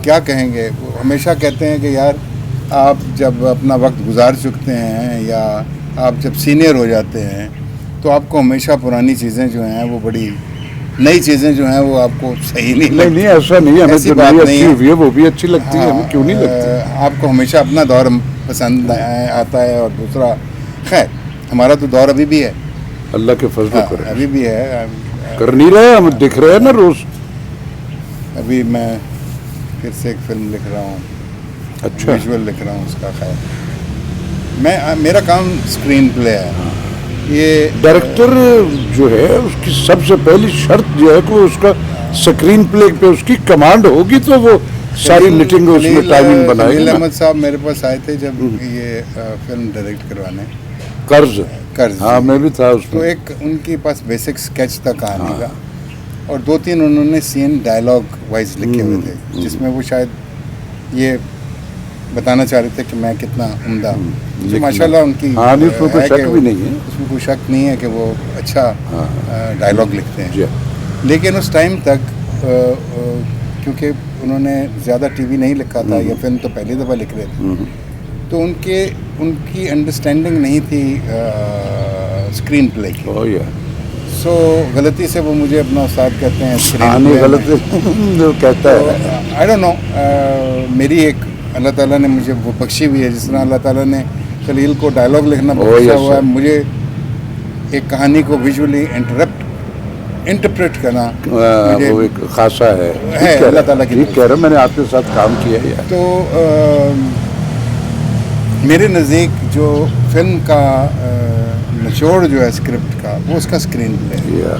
کیا کہیں گے. وہ ہمیشہ کہتے ہیں کہ یار آپ جب اپنا وقت گزار چکتے ہیں یا آپ جب سینئر ہو جاتے ہیں تو آپ کو ہمیشہ پرانی چیزیں جو ہیں وہ بڑی, نئی چیزیں جو ہیں وہ آپ کو صحیح نہیں لگتی. نہیں ایسا نہیں ہے, ہمیں ایسی جو بات نئی نہیں اچھی ہے. ہوئی ہے وہ بھی اچھی لگتی ہے, ہمیں کیوں نہیں لگتی. آپ کو ہمیشہ اپنا دور پسند آتا ہے, اور دوسرا خیر ہمارا تو دور ابھی بھی ہے, اللہ کے فضل و کرم ابھی بھی ہے. کر نہیں رہے, ہم دکھ رہے ہیں نا روز. ابھی میں پھر سے ایک فلم لکھ رہا ہوں, اچھا ویژول لکھ رہا ہوں اس کا. خیر میرا کام اسکرین پلے ہے. یہ ڈائریکٹر جو ہے اس کی سب سے پہلی شرط جو ہے کہ اس کا اسکرین پلے پہ اس کی کمانڈ ہوگی تو وہ ساری میٹنگ اس میں ٹائمنگ بنائے گا. خلیل احمد صاحب میرے پاس آئے تھے جب یہ فلم ڈائریکٹ کروانے, قرض. ہاں میں بھی تھا اس تو میں. ایک ان کے پاس بیسک اسکیچ تھا کہانی کا, اور 2-3 انہوں نے سین ڈائلاگ وائز لکھے ہوئے تھے جس میں وہ شاید یہ بتانا چاہ رہے تھے کہ میں کتنا عمدہ ہوں. تو ماشاء اللہ ان کی اس میں کوئی شک بھی نہیں ہے, اس میں کوئی شک نہیں ہے کہ وہ اچھا ڈائلاگ لکھتے ہیں. جی. لیکن اس ٹائم تک کیونکہ انہوں نے زیادہ ٹی وی نہیں لکھا تھا, یا فلم تو پہلی دفعہ لکھ رہے تھے, تو ان کی انڈرسٹینڈنگ نہیں تھی اسکرین پلے کی. سو غلطی سے وہ مجھے اپنا استاد کہتے ہیں اسکرین پلے. غلطی کہتا ہے, آئی ڈونٹ نو, میری ایک اللہ تعالیٰ نے مجھے وہ بخشی ہوئی ہے. جس طرح اللہ تعالیٰ نے خلیل کو ڈائلاگ لکھنا بخشا ہوا ہے, مجھے ایک کہانی کو ویژولی انٹرپریٹ کرنا وہ ایک خاصا ہے. اللہ تعالیٰ کی کہہ رہا, میں نے آپ کے ساتھ کام کیا ہے. تو میرے نزدیک جو فلم کا نچوڑ جو ہے اسکرپٹ کا, وہ اس کا اسکرین پلے ہے.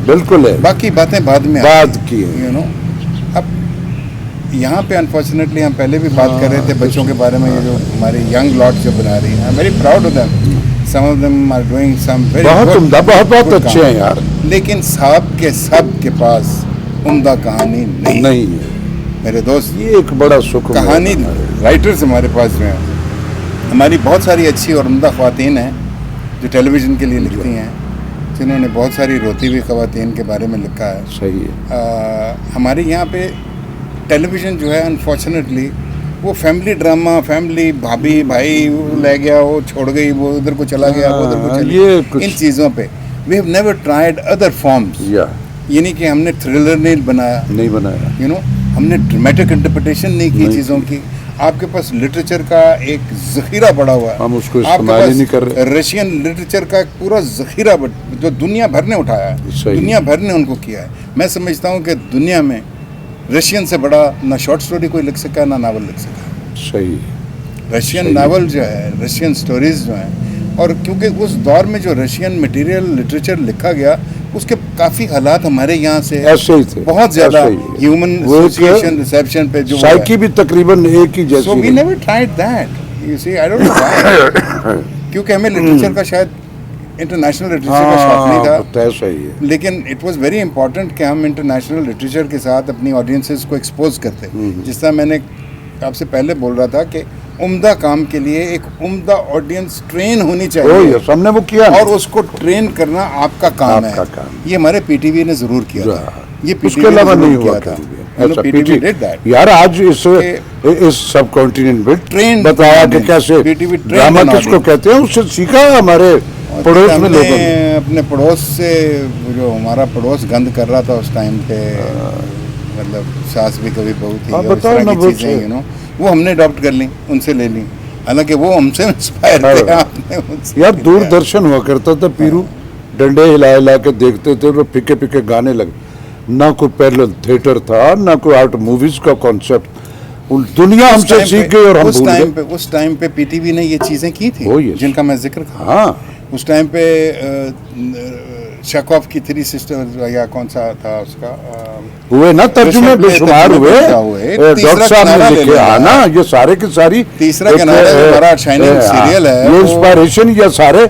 بالکل ہے, باقی باتیں بعد میں بات کی یو نو. اب یہاں پہ انفارچونیٹلی ہم پہلے بھی بات کر رہے تھے بچوں کے بارے میں, یہ جو ہماری ینگ لاٹ جو بنا رہی ہیں, very proud of them. Some of them are doing some very بہت عمدہ, بہت اچھے ہیں یار. لیکن سب کے پاس عمدہ کہانی نہیں ہے میرے دوست. یہ ایک بڑا سکھ کہانی رائٹرز ہمارے پاس جو ہیں, ہماری بہت ساری اچھی اور عمدہ خواتین ہیں جو ٹیلی ویژن کے لیے لکھتی ہیں, جنہوں نے بہت ساری روتی ہوئی خواتین کے بارے میں لکھا ہے. صحیح ہے. ہمارے یہاں پہ ٹیلی ویژن جو ہے انفارچونیٹلی وہ فیملی ڈرامہ, فیملی بھابھی بھائی لے گیا, وہ چھوڑ گئی, وہ ادھر کو چلا گیا, وہ ادھر کو چلا گیا, ان چیزوں پہ we have never tried other forms. یعنی کہ ہم نے تھرلر نہیں بنایا, یو نو, ہم نے ڈرامیٹک انٹرپریٹیشن نہیں کی چیزوں کی. آپ کے پاس لٹریچر کا ایک ذخیرہ پڑا ہوا ہے, ہم اس کو استعمال نہیں کر رہے. رشین لٹریچر کا ایک پورا ذخیرہ جو دنیا بھر نے اٹھایا ہے, دنیا بھر نے ان کو کیا ہے. میں سمجھتا ہوں کہ دنیا میں رشین سے بڑا نہ شارٹ سٹوری کوئی لکھ سکا, نہ ناول لکھ سکا. صحیح. رشین ناول جو ہے, رشین سٹوریز جو ہیں, اور کیونکہ اس دور میں جو رشین مٹیریل لٹریچر لکھا گیا اس کے کافی حالات ہمارے یہاں سے ایسے ہی تھے, بہت زیادہ ہیومن ایسوسیشن ریسیپشن پہ جو سائیکی بھی تقریباً ایک ہی جیسی. So we never tried that, you see, I don't know why. کیونکہ ہمیں لٹریچر کا شاید انٹرنیشنل لٹریچر کا شوق نہیں تھا, صحیح ہے. لیکن اٹ واز ویری امپورٹنٹ کہ ہم انٹرنیشنل لٹریچر کے ساتھ اپنی آڈینسز کو ایکسپوز کرتے. جس طرح میں نے آپ سے پہلے بول رہا تھا کہ عمدہ کام کے لیے ایک عمدہ آڈینس ٹرین ہونی چاہیے, ہم نے وہ کیا, اور اس کو ٹرین کرنا آپ کا کام ہے. یہ ہمارے پی ٹی وی نے ضرور کیا تھا, یہ اس کے علاوہ نہیں ہوا تھا. یار آج اس سب کانٹیننٹ میں ٹرین بتایا کہ کیسے ڈرامہ کس کو کہتے ہیں, اس سے سیکھا ہمارے پڑوس میں لوگوں نے. اپنے پڑوس سے, جو ہمارا پڑوس گند کر رہا تھا اس ٹائم پہ, مطلب ساس بھی کبھی بہو تھی, اور اس طرح کی چیزیں, یو نو, وہ ہم نے اڈاپٹ کر لیں, ان سے لے لیں. حالانکہ وہ ہم سے انسپائر تھے. یار دوردرشن ہوا کرتا تھا, پیرو ڈنڈے ہلا ہلا کے دیکھتے تھے, اور پھکے پھکے گانے لگے. نہ کوئی پیرلل تھیٹر تھا, نہ کوئی آرٹ موویز کا کانسیپٹ. دنیا ہم سے سیکھ گئی اور ہم بھول گئے. اس ٹائم پہ پی ٹی وی نے یہ چیزیں کی تھیں جن کا میں ذکر کر. ہاں, اس ٹائم پہ شیکوف کی 3 سسٹر یا کون سا تھا اس کا, ہوئے نا ترجمے بے شمار ہوئے. ڈاکٹر صاحب نے لکھے, ہاں نا, یہ سارے کے ساری تیسرا کنارہ جو ہمارا شائننگ سیریل ہے, یہ انسپائریشن یا سارے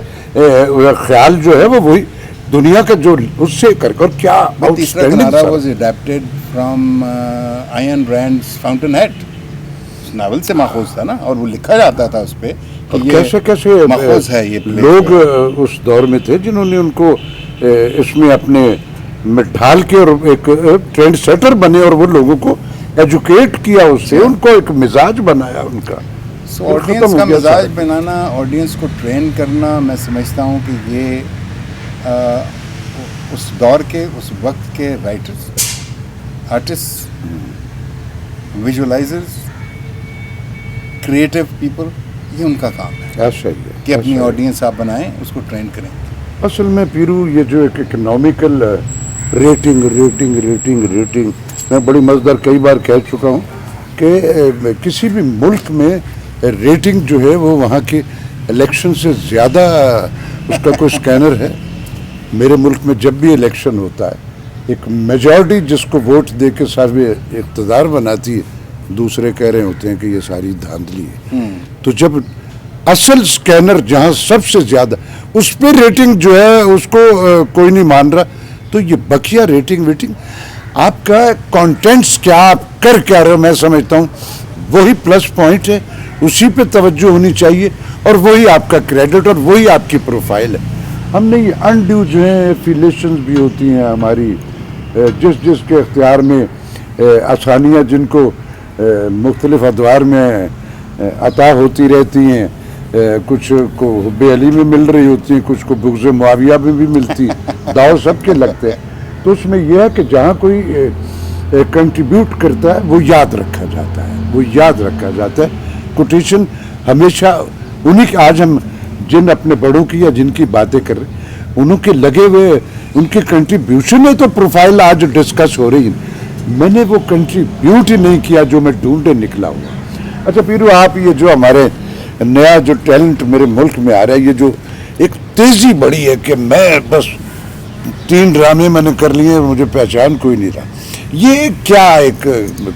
خیال جو ہے وہ وہی دنیا کا جو اس سے کر کر کیا. تیسرا کنارہ was adapted from Ayn Rand's Fountainhead, اس ناول سے ماخوذ تھا نا, اور وہ لکھا جاتا تھا اس پہ. کیسے ماخوذ ہے یہ لوگ اس دور میں تھے جنہوں نے ان کو اس میں اپنے میں ڈھال کے اور ایک ٹرینڈ سیٹر بنے, اور وہ لوگوں کو ایجوکیٹ کیا اس سے, ان کو ایک مزاج بنایا ان کا. آڈینس کا مزاج بنانا, آڈینس کو ٹرین کرنا, میں سمجھتا ہوں کہ یہ اس دور کے, اس وقت کے رائٹرز, آرٹسٹ, ویژولائزرز, کریٹو پیپل, یہ ان کا کام ہے کہ اپنی آڈینس آپ بنائیں, اس کو ٹرین کریں. اصل میں پیرو یہ جو ایک اکنامیکل ریٹنگ میں بڑی مزدار کئی بار کہہ چکا ہوں کہ کسی بھی ملک میں ریٹنگ جو ہے وہ وہاں کے الیکشن سے زیادہ اس کا کوئی سکینر ہے. میرے ملک میں جب بھی الیکشن ہوتا ہے, ایک میجورٹی جس کو ووٹ دے کے صاحب اقتدار بناتی ہے, دوسرے کہہ رہے ہوتے ہیں کہ یہ ساری دھاندلی ہے. تو جب اصل سکینر جہاں سب سے زیادہ اس پہ ریٹنگ جو ہے اس کو کوئی نہیں مان رہا, تو یہ بقیہ ریٹنگ آپ کا کانٹینٹس کیا, آپ کر کیا رہے ہو, میں سمجھتا ہوں وہی پلس پوائنٹ ہے, اسی پہ توجہ ہونی چاہیے, اور وہی آپ کا کریڈٹ اور وہی آپ کی پروفائل ہے. ہم نے یہ انڈیو جو ہیں ایفیلیشنز بھی ہوتی ہیں ہماری, جس کے اختیار میں آسانیاں جن کو مختلف ادوار میں عطا ہوتی رہتی ہیں, کچھ کو حب علی میں مل رہی ہوتی ہیں, کچھ کو بغض معاویہ میں بھی ملتی, داؤ سب کے لگتے ہیں. تو اس میں یہ ہے کہ جہاں کوئی کنٹریبیوٹ کرتا ہے وہ یاد رکھا جاتا ہے, کوٹیشن ہمیشہ انہیں کے, آج ہم جن اپنے بڑوں کی یا جن کی باتیں کر رہے ہیں انہوں کے لگے ہوئے ان کی کنٹریبیوشن ہے تو پروفائل آج ڈسکس ہو رہی ہے. میں نے وہ کنٹریبیوٹ ہی نہیں کیا جو میں ڈھونڈے نکلا ہوا. اچھا پیرو, آپ یہ جو ہمارے نیا جو ٹیلنٹ میرے ملک میں آ رہا ہے, یہ جو ایک تیزی بڑی ہے کہ میں بس 3 ڈرامے میں نے کر لیے, مجھے پہچان کوئی نہیں رہا, یہ کیا ایک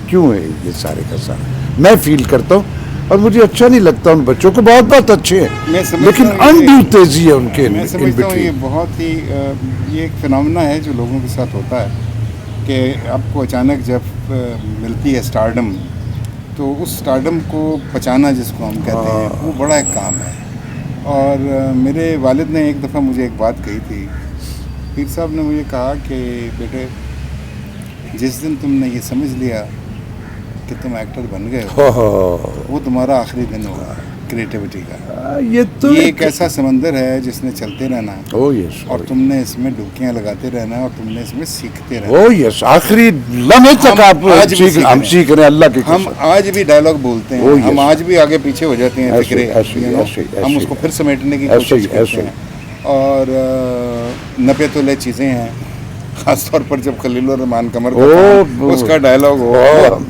کیوں ہے یہ سارے کا سارا؟ میں فیل کرتا ہوں اور مجھے اچھا نہیں لگتا. ان بچوں کو بہت اچھے ہیں لیکن انڈیو تیزی ہے ان کے. میں سمجھتا ہوں یہ بہت ہی یہ ایک فینومینا ہے جو لوگوں کے ساتھ ہوتا ہے کہ آپ کو اچانک جب ملتی ہے اسٹارڈم, تو اس اسٹارڈم کو پہچانا جس کو ہم کہتے ہیں وہ بڑا ایک کام ہے. اور میرے والد نے ایک دفعہ مجھے ایک بات کہی تھی, پیر صاحب نے مجھے کہا کہ بیٹے جس دن تم نے یہ سمجھ لیا کہ تم ایکٹر بن گئے ہو, وہ تمہارا آخری دن ہوگا کریٹیوٹی کا. یہ ایک ایسا سمندر ہے جس نے چلتے رہنا ہے, اور تم نے اس میں ڈبکیاں لگاتے رہنا ہے, اور تم نے اس میں سیکھتے رہنا. آخری لمحے تک ہم سیکھ رہے ہیں اللہ کی. ہم آج بھی ڈائلاگ بولتے ہیں, ہم آج بھی آگے پیچھے ہو جاتے ہیں فکرے, ہم اس کو پھر سمیٹنے کی کوشش کرتے ہیں. اور نپے تولے چیزیں ہیں, خاص طور پر جب خلیل الرحمان قمر کا اس کا ڈائلاگ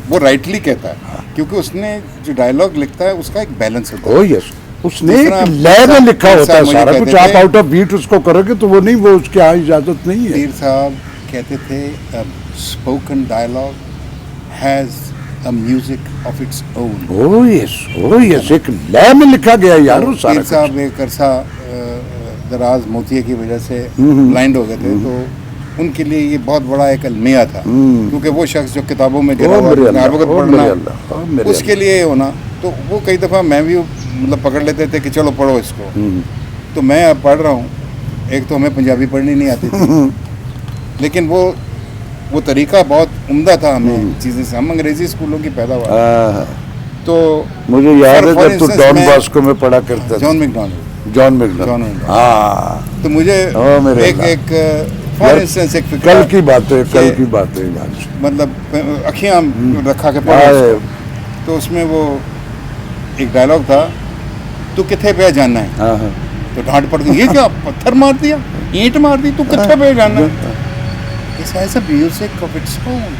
وہ رائٹلی کہتا ہے, کیونکہ اس نے جو ڈائلاگ لکھتا ہے اس کا ایک بیلنس ہوتا ہے. اس نے ایک لے میں لکھا ہوتا ہے سارا کچھ, آپ آؤٹ آف بیٹ اس کو کرو گے تو وہ نہیں, وہ اس کی اجازت نہیں ہے. پیر صاحب کہتے تھے spoken dialogue has a music of its own. ایک لے میں لکھا گیا یار. پیر صاحب ایک عرصہ دراز موتیے کی وجہ سے بلائنڈ ہو گئے تھے, تو ان کے لیے یہ بہت بڑا ایک المیہ تھا, کیونکہ وہ شخص جو کتابوں میں گرا ہوا پڑھنا اس کے لیے ہونا, تو وہ کئی دفعہ میں بھی مطلب پکڑ لیتے تھے کہ چلو پڑھو اس کو. تو میں اب پڑھ رہا ہوں, ایک تو ہمیں پنجابی پڑھنی نہیں آتی تھی, لیکن وہ طریقہ بہت عمدہ تھا ہمیں چیزیں سے. ہم انگریزی اسکولوں کی پیداوار, تو مجھے یاد ہے جب تو ڈان باسکو میں پڑھا کرتا جان میکڈونلڈ. تو مجھے ایک فار انسٹنس ایک کل کی باتیں مطلب اکھیاں رکھا کے پڑھا, تو اس میں وہ ایک ڈائلاگ تھا, تو کتنے پہ جانا ہے, تو ڈانٹ پڑ گئی, یہ کیا پتھر مار دیا, اینٹ مار دی, تو کتنے پہ جانا ہے. اس ایسا میوزک آف اٹس اون.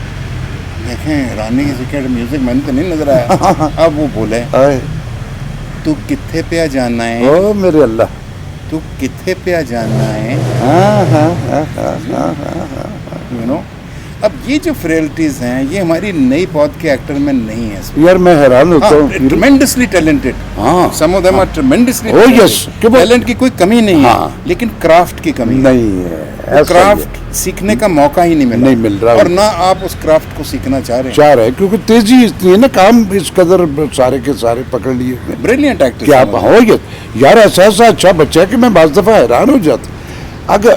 دیکھیں رانی کی سکیٹ میوزک میں نے تو نہیں نظر آیا. اب وہ بولے تو کتنے پہ جانا ہے, او میرے اللہ, تو کتنے پہ جانا ہے. یو نو, اب یہ جو فریلٹیز ہیں یہ ہماری نئی پود کے ایکٹر میں نہیں ہے یار. میں حیران ہوتا ہوں. Tremendously talented, some of them are tremendously talented. Talent کی کوئی کمی نہیں ہے, لیکن کرافٹ کی کمی نہیں ہے. کرافٹ سیکھنے کا موقع ہی نہیں مل رہا, اور نہ آپ اس کرافٹ کو سیکھنا چاہ رہے ہیں, کیونکہ تیزی اتنی ہے نا, کام اس قدر سارے کے سارے پکڑ لیے. بریلینٹ ایکٹر کیا ہو یار, ایسا اچھا بچہ ہے کہ میں بعض دفعہ حیران ہو جاتا.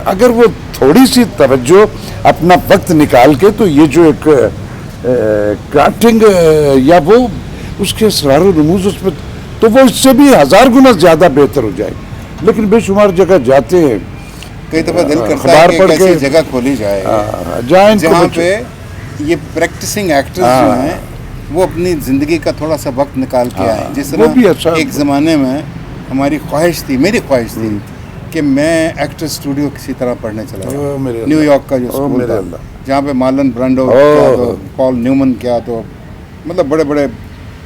اگر وہ تھوڑی سی توجہ اپنا وقت نکال کے, تو یہ جو ایک کاسٹنگ یا وہ اس کے اسرار و رموز اس پہ تو وہ اس سے بھی 1000 گنا زیادہ بہتر ہو جائے. لیکن بے شمار جگہ جاتے ہیں, کئی دفعہ دل کرتا ہے اخبار کہ پڑھ ایک ایسی کے جگہ کھولی جائے جہاں ان کو جہاں بچے پہ یہ پریکٹسنگ ایکٹرز جو ہیں وہ اپنی زندگی کا تھوڑا سا وقت نکال کے آئیں. جس وہ بھی طرح اچھا ایک زمانے میں ہماری خواہش تھی, میری خواہش تھی کہ میں ایکٹر اسٹوڈیو کسی طرح پڑھنے چلا او میرے جاؤں. نیو یارک کا جو اسکول میرے تھا اللہ. جہاں پہ مارلن برانڈو کیا تو پال نیومن کیا تو مطلب بڑے بڑے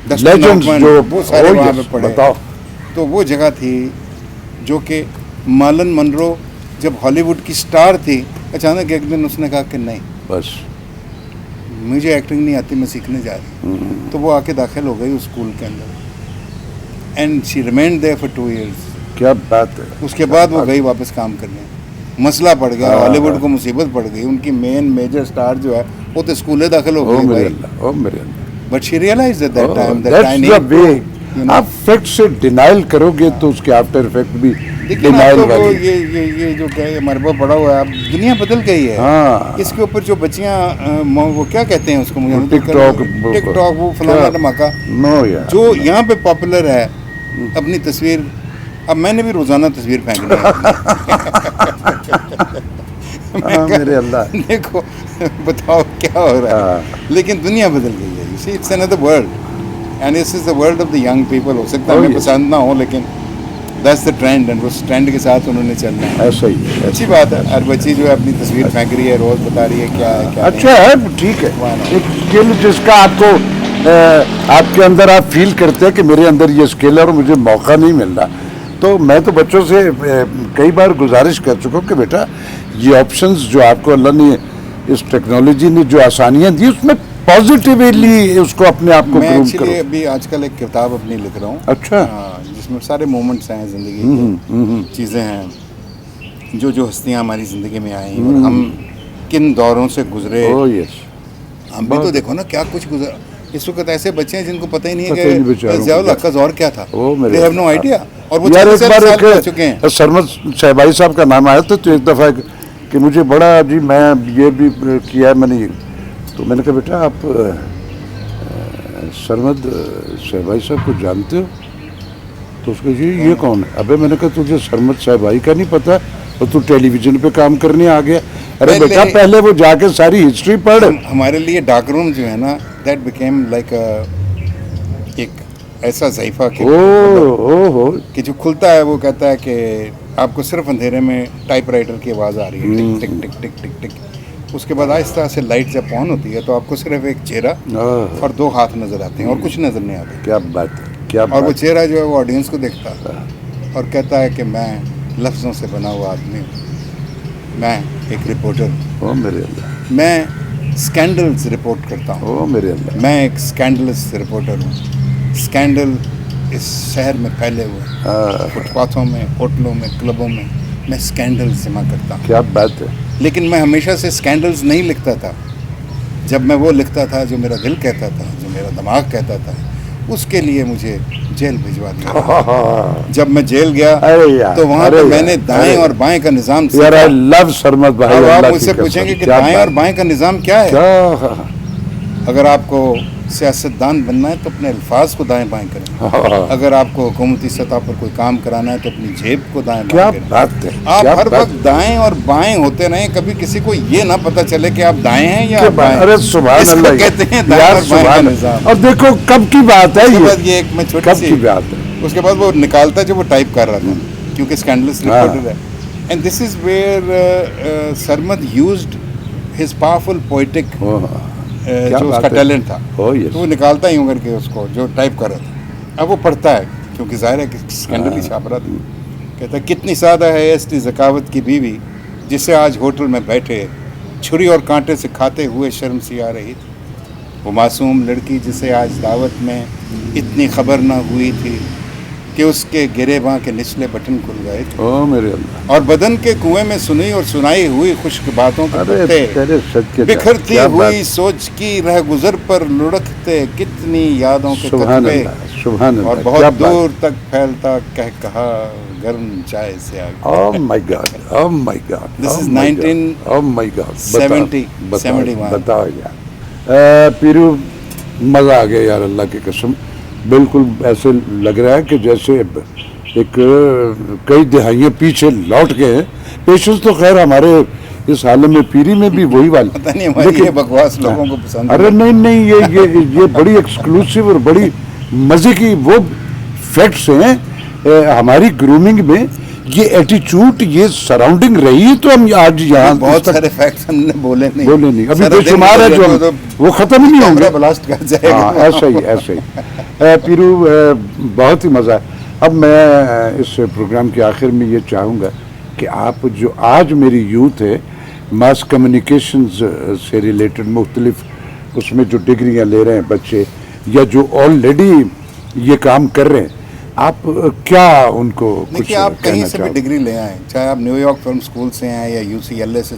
لیجنڈز جو وہ سارے وہاں پہ پڑھے. بتاؤ تو وہ جگہ تھی جو کہ مارلن منرو جب ہالی ووڈ کی سٹار تھی, اچانک ایک دن اس نے کہا کہ نہیں بس مجھے ایکٹنگ نہیں آتی, میں سیکھنے جا رہی. تو وہ آ کے داخل ہو گئی اس اسکول کے اندر and she remained there for 2 years. کیا بات ہے. اس کے بعد وہ گئی واپس کام کرنے. مسئلہ پڑ گیا, ہالی ووڈ کو مصیبت پڑ گئی, ان کی مین میجر سٹار جو ہے وہ تو اسکولے داخل ہو او گئی میرے بھائی. اللہ, او میرے Allah. But she realized at that time that That's I the need way. ٹو آپ فیکٹ سے ڈینائل کرو گے تو اس کے آفٹر افیکٹ بھی لیکن ڈینائل اب تو وہ والی. یہ جو کہ ہمارے پاس پڑا ہوا ہے, اب دنیا بدل گئی ہے. ہاں اس کے اوپر جو بچیاں وہ کیا کہتے ہیں اس کو, مجھے ٹک ٹاک ٹک ٹاک وہ فلانا دھماکہ نو یار جو یہاں پہ پاپولر ہے, اپنی تصویر. اب میں نے بھی روزانہ تصویر پھینکنی ہے. میرے اللہ. دیکھو بتاؤ کیا ہو رہا ہے. لیکن دنیا بدل گئی ہے. You see, it's another world. And this is the world of the young people. ہو سکتا ہے ہمیں پسند نہ ہو, لیکن that's the trend, and اس ٹرینڈ کے ساتھ انہوں نے چلنا ہے. ایسا ہی اچھی بات ہے. ہر بچی جو ہے اپنی تصویر پھینک رہی ہے, روز بتا رہی ہے کیا ہے کیا نہیں. اچھا ہے, ٹھیک ہے. ایک اسکل جس کا آپ کو آپ کے اندر آپ فیل کرتے ہیں کہ میرے اندر یہ اسکل ہے اور مجھے موقع نہیں مل رہا. تو میں تو بچوں سے کئی بار گزارش کر چکا ہوں کہ بیٹا یہ آپشنز جو آپ کو اللہ نے اس ٹیکنالوجی نے جو آسانیاں دی اس میں پازیٹیولی اس کو اپنے آپ کو میں گروم کرو. ایکچولی ابھی آج کل ایک کتاب اپنی لکھ رہا ہوں. اچھا. جس میں سارے مومنٹس ہیں زندگی کی, چیزیں ہیں جو ہستیاں ہماری زندگی میں آئیں اور ہم کن دوروں سے گزرے. او یس. ہم بھی تو دیکھو نا کیا کچھ گزرا. اس وقت ایسے بچے ہیں جن کو پتہ ہی نہیں پتہ ہی نہیں ہے کہ بیچاروں ضیاء کو الحق کا دور کیا تھا. They have no idea. اور وہ یار 40 ایک بار سال ایک ہو چکے ہیں. سرمد صاحبائی صاحب کا نام آیا تھا تو ایک دفعہ کہ مجھے بڑا جی میں یہ بھی کیا ہے میں نے, تو میں نے کہا بیٹا آپ سرمد صاحبائی صاحب کو جانتے ہو؟ تو اس کو یہ کون ہے؟ ابے میں نے کہا تجھے سرمد صاحبائی کا نہیں پتا اور تو ٹیلی ویژن پہ کام کرنے آ گیا. ارے بیٹا پہلے وہ جا کے ساری ہسٹری پڑھ. ہمارے لیے ڈارک روم جو ہے نا, دیٹ بیکیم لائک ایک ایسا صحیفہ کہ جو کھلتا ہے وہ کہتا ہے کہ آپ کو صرف اندھیرے میں ٹائپ رائٹر کی آواز آ رہی ہے, ٹک ٹک ٹک ٹک ٹک. اس کے بعد آہستہ سے لائٹ جب آن ہوتی ہے تو آپ کو صرف ایک چہرہ اور 2 ہاتھ نظر آتے ہیں اور کچھ نظر نہیں آتے. کیا بات ہے, کیا اور وہ چہرہ جو ہے وہ آڈینس کو دیکھتا ہے اور کہتا ہے کہ میں لفظوں سے بنا ہوا آدمی ہوں, میں ایک رپورٹر ہوں. او میرے اللہ. میں اسکینڈلز رپورٹ کرتا ہوں. او میرے اللہ. میں ایک اسکینڈلس رپورٹر ہوں. اسکینڈل اس شہر میں پھیلے ہوئے, فٹ پاتھوں میں, ہوٹلوں میں, کلبوں میں میں اسکینڈلز جمع کرتا ہوں. کیا بات ہے. لیکن میں ہمیشہ سے اسکینڈلز نہیں لکھتا تھا. جب میں وہ لکھتا تھا جو میرا دل کہتا تھا, جو میرا دماغ کہتا تھا, اس کے لیے مجھے جیل بھجوا دیا. جب میں جیل گیا تو وہاں پہ میں نے دائیں اور بائیں کا نظام سیکھا. لو سرمد بھائی. اب آپ مجھ سے پوچھیں گے کہ دائیں اور بائیں کا نظام کیا ہے. اگر آپ کو سیاستدان بننا ہے تو اپنے الفاظ کو دائیں بائیں کریں. اگر آپ کو حکومتی سطح پر کوئی کام کرانا ہے تو اپنی جیب کو دائیں بائیں کریں. بات ہے. آپ ہر وقت دائیں اور بائیں ہوتے رہیں, کبھی کسی کو یہ نہ پتہ چلے کہ آپ دائیں ہیں یا بائیں. ارے سبحان اللہ, کہتے ہیں دائیں اور بائیں کا نظام. اور دیکھو کب کی بات ہے یہ ایک میں چھوٹی سی بات ہے. اس کے بعد وہ نکالتا جو وہ ٹائپ کر رہا تھا کیونکہ اسکینڈلس رپورٹر ہے. And this is where Sarmad used his powerful poetic جو اس کا ٹیلنٹ تھا. تو وہ نکالتا ہی کر کے اس کو جو ٹائپ کر رہا تھا. اب وہ پڑھتا ہے کیونکہ ظاہر ہے کہ اسکینڈل ہی چھاپ رہا تھا. کہتا ہے کتنی سادہ ہے ایس ٹی ذکاوت کی بیوی جسے آج ہوٹل میں بیٹھے چھری اور کانٹے سے کھاتے ہوئے شرم سی آ رہی تھی. وہ معصوم لڑکی جسے آج دعوت میں اتنی خبر نہ ہوئی تھی کہ اس کے گریباں کے نچلے بٹن کھل گئے تھے. او میرے اللہ. اور بدن کے کنویں میں سنی اور سنائی ہوئی خشک باتوں کے پتے بکھرتی ہوئی سوچ کی رہ گزر پر لڑکتے کتنی یادوں کے قطبے اور بہت دور تک پھیلتا کہا گرم چائے سے آگے. Oh my God, oh my God. This is 1971. بتاؤ یار. پیرو مزہ آ گیا یار, اللہ کی قسم. بالکل ایسے لگ رہا ہے کہ جیسے ایک کئی دہائیاں پیچھے لوٹ گئے ہیں. پیشنس تو خیر ہمارے اس عالم میں پیری میں بھی وہی والی, پتہ نہیں ہماری یہ بکواس لوگوں کو پسند ہے. ارے نہیں یہ بڑی ایکسکلوسیو اور بڑی مزے کی وہ فیکٹس ہیں. ہماری گرومنگ میں یہ ایٹیچیوڈ, یہ سراؤنڈنگ رہی تو ہم آج یہاں بہت سارے فیکٹس ہم نے بولے نہیں, ابھی بے شمار ہے جو وہ ختم ہی نہیں ہوں گے. بلاسٹ کر جائے گا. ایسا ہی پیرو بہت ہی مزہ ہے. اب میں اس پروگرام کے آخر میں یہ چاہوں گا کہ آپ جو آج میری یوتھ ہے ماس کمیونیکیشنز سے ریلیٹڈ مختلف اس میں جو ڈگریاں لے رہے ہیں بچے یا جو آلریڈی یہ کام کر رہے ہیں, آپ کیا ان کو کچھ آپ کہیں سے بھی ڈگری لے آئیں, چاہے آپ نیو یارک فلم اسکول سے آئیں یا UCLS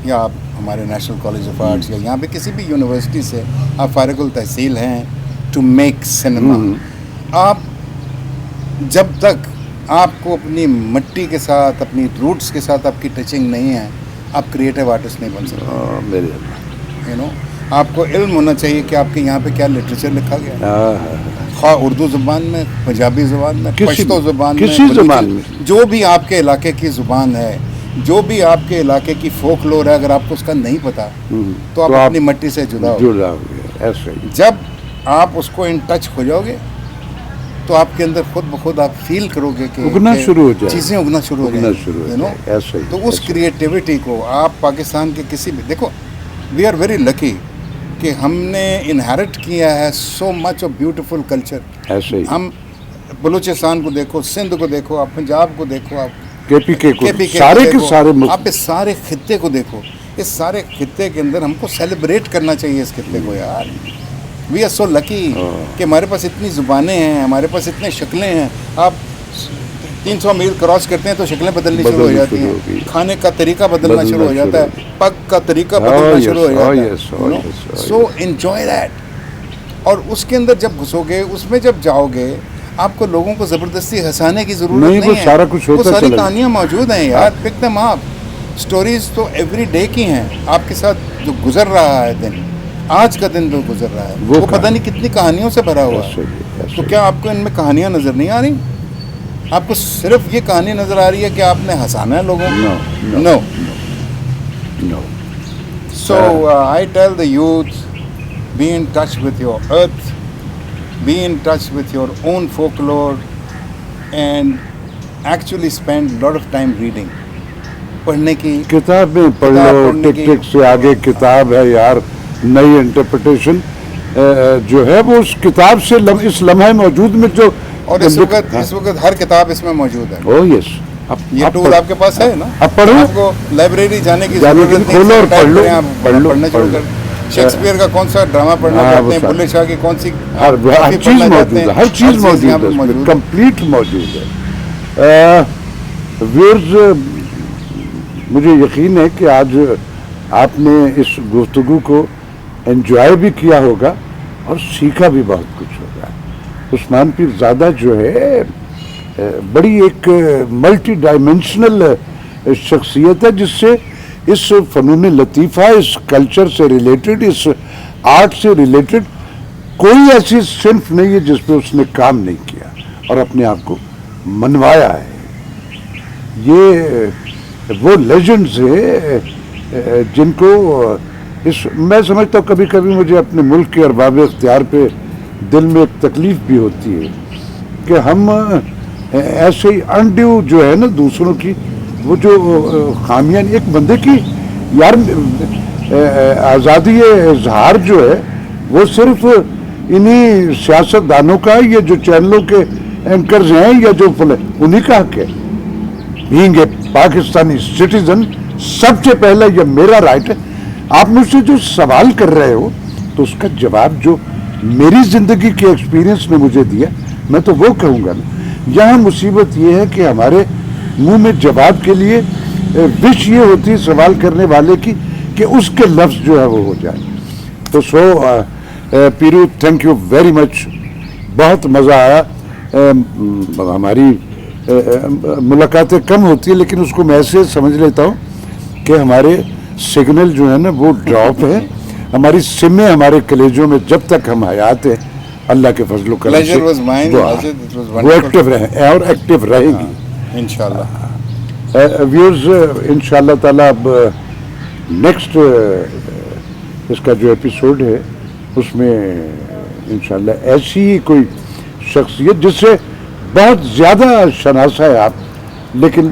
یا آپ ہمارے نیشنل کالج آف آرٹس یا یہاں پہ کسی بھی یونیورسٹی سے آپ فارغ التحصیل ہیں ٹو میک سنیما. آپ جب تک آپ کو اپنی مٹی کے ساتھ, اپنی روٹس کے ساتھ آپ کی ٹچنگ نہیں ہے, آپ کریٹو آرٹسٹ نہیں بن سکتے. یو نو, آپ کو علم ہونا چاہیے کہ آپ کے یہاں پہ کیا لٹریچر لکھا گیا, خواہ اردو زبان میں, پنجابی زبان میں, پشتو زبان میں, کسی زبان میں, جو بھی آپ کے علاقے کی زبان ہے, جو بھی آپ کے علاقے کی فوک لور ہے, اگر آپ کو اس کا نہیں پتا تو آپ اپنی مٹی سے جدا ہو گئے. جب آپ اس کو ان ٹچ ہو جاؤ گے تو آپ کے اندر خود بخود آپ فیل کرو گے کہ اگنا شروع ہو جائے, چیزیں اگنا شروع ہو جائیں. تو اس کریٹیوٹی کو آپ پاکستان کے کسی بھی, دیکھو وی آر ویری لکی کہ ہم نے انہیرٹ کیا ہے سو مچ آف بیوٹیفل کلچر. ہم بلوچستان کو دیکھو, سندھ کو دیکھو, آپ پنجاب کو دیکھو, آپ کے پی سارے کے سارے, آپ اس سارے خطے کو دیکھو. اس سارے خطے کے اندر ہم کو سیلیبریٹ کرنا چاہیے اس خطے کو یار. وی آر سو لکی کہ ہمارے پاس اتنی زبانیں ہیں, ہمارے پاس اتنے شکلیں ہیں. آپ 300 میل کراس کرتے ہیں تو شکلیں بدلنی شروع ہو جاتی ہیں, کھانے کا طریقہ بدلنا شروع ہو جاتا ہے, پگ کا طریقہ بدلنا شروع ہو جاتا ہے. So enjoy that. اور اس کے اندر جب گھسو گے, اس میں جب جاؤ گے, آپ کو لوگوں کو زبردستی ہنسانے کی ضرورت نہیں ہے. سارا کچھ وہ ساری کہانیاں موجود ہیں یار, پک دم اپ. اسٹوریز تو ایوری ڈے کی ہیں. آپ کے ساتھ جو گزر رہا ہے دن, آج کا دن جو گزر رہا ہے, وہ پتہ نہیں کتنی کہانیوں سے بھرا ہوا ہے. تو کیا آپ کو ان میں کہانیاں نظر نہیں آ رہی؟ آپ کو صرف یہ کہانی نظر آ رہی ہے کہ آپ نے ہنسانا ہے لوگوں کو؟ No. So I tell the youth, be in touch with your earth, be in touch with your own folklore, and actually spend a lot of time reading. پڑھنے کی کتابیں پڑھ لو, ٹک ٹک سے آگے کتاب ہے یار, نئی انٹرپریٹیشن جو ہے وہ اس کتاب سے اس لمحے موجود میں جو, اور اس وقت ہر کتاب اس میں موجود ہے. او یس, یہ ٹول آپ کے پاس ہے نا, اب پڑھو, آپ کو لائبریری جانے کی ضرورت نہیں, کھولو اور پڑھ لو, پڑھنا شروع کر. شیکسپیئر کا کون سا ڈرامہ پڑھنا چاہتے ہیں, بلے شاہ کی کون سی, ہر چیز موجود ہے, ہر چیز موجود ہے, کمپلیٹ موجود ہے. ویئرز, مجھے یقین ہے کہ آج آپ نے اس گفتگو کو انجوائے بھی کیا ہوگا اور سیکھا بھی بہت کچھ ہوگا. عثمان پیر زادہ جو ہے بڑی ایک ملٹی ڈائمینشنل شخصیت ہے, جس سے اس فنون لطیفہ, اس کلچر سے ریلیٹڈ, اس آرٹ سے ریلیٹڈ کوئی ایسی صنف نہیں ہے جس پہ اس نے کام نہیں کیا اور اپنے آپ کو منوایا ہے. یہ وہ لیجنڈز ہیں جن کو میں سمجھتا ہوں کبھی کبھی مجھے اپنے ملک کے ارباب اختیار پہ دل میں ایک تکلیف بھی ہوتی ہے کہ ہم ایسے ہی انڈیو جو ہے نا دوسروں کی وہ جو خامیاں, ایک بندے کی یار آزادی اظہار جو ہے وہ صرف انہی سیاست دانوں کا, یہ جو چینلوں کے اینکرز ہیں یا جو انہی کا حق ہے. بینگ اے پاکستانی سٹیزن سب سے پہلے یہ میرا رائٹ ہے. آپ مجھ سے جو سوال کر رہے ہو تو اس کا جواب جو میری زندگی کے ایکسپیرینس نے مجھے دیا میں تو وہ کہوں گا نا. یہاں مصیبت یہ ہے کہ ہمارے منہ میں جواب کے لیے وش یہ ہوتی ہے سوال کرنے والے کی کہ اس کے لفظ جو ہے وہ ہو جائے. تو پیرو, تھینک یو ویری مچ, بہت مزہ آیا. ہماری ملاقاتیں کم ہوتی ہیں لیکن اس کو میں ایسے سمجھ لیتا ہوں کہ ہمارے سگنل جو ہے نا وہ ڈراپ ہے, ہماری سمیں ہمارے کلیجوں میں جب تک ہم حیات ہیں اللہ کے فضل و کرم Pleasure was mine, وہ Rashid. It was وہ wonderful. ایکٹیو رہے اور ایکٹیو رہے گی انشاءاللہ. ویورز انشاءاللہ تعالیٰ اب نیکسٹ اس کا جو ایپیسوڈ ہے اس میں انشاءاللہ ایسی کوئی شخصیت جس سے بہت زیادہ شناسہ ہے آپ، لیکن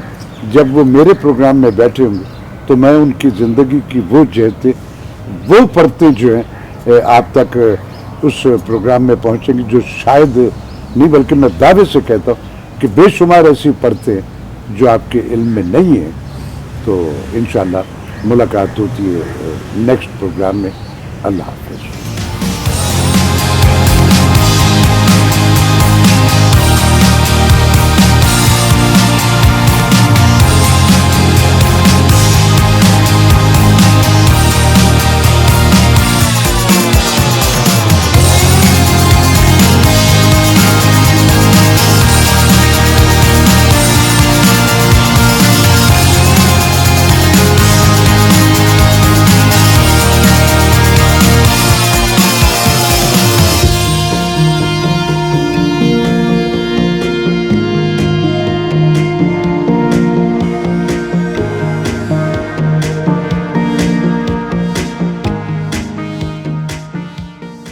جب وہ میرے پروگرام میں بیٹھے ہوں گے تو میں ان کی زندگی کی وہ جہتیں وہ پرتیں جو ہیں آپ تک اس پروگرام میں پہنچیں گی جو شاید نہیں بلکہ میں دعوے سے کہتا ہوں کہ بے شمار ایسی پرتیں جو آپ کے علم میں نہیں ہیں. تو انشاءاللہ ملاقات ہوتی ہے نیکسٹ پروگرام میں. اللہ حافظ.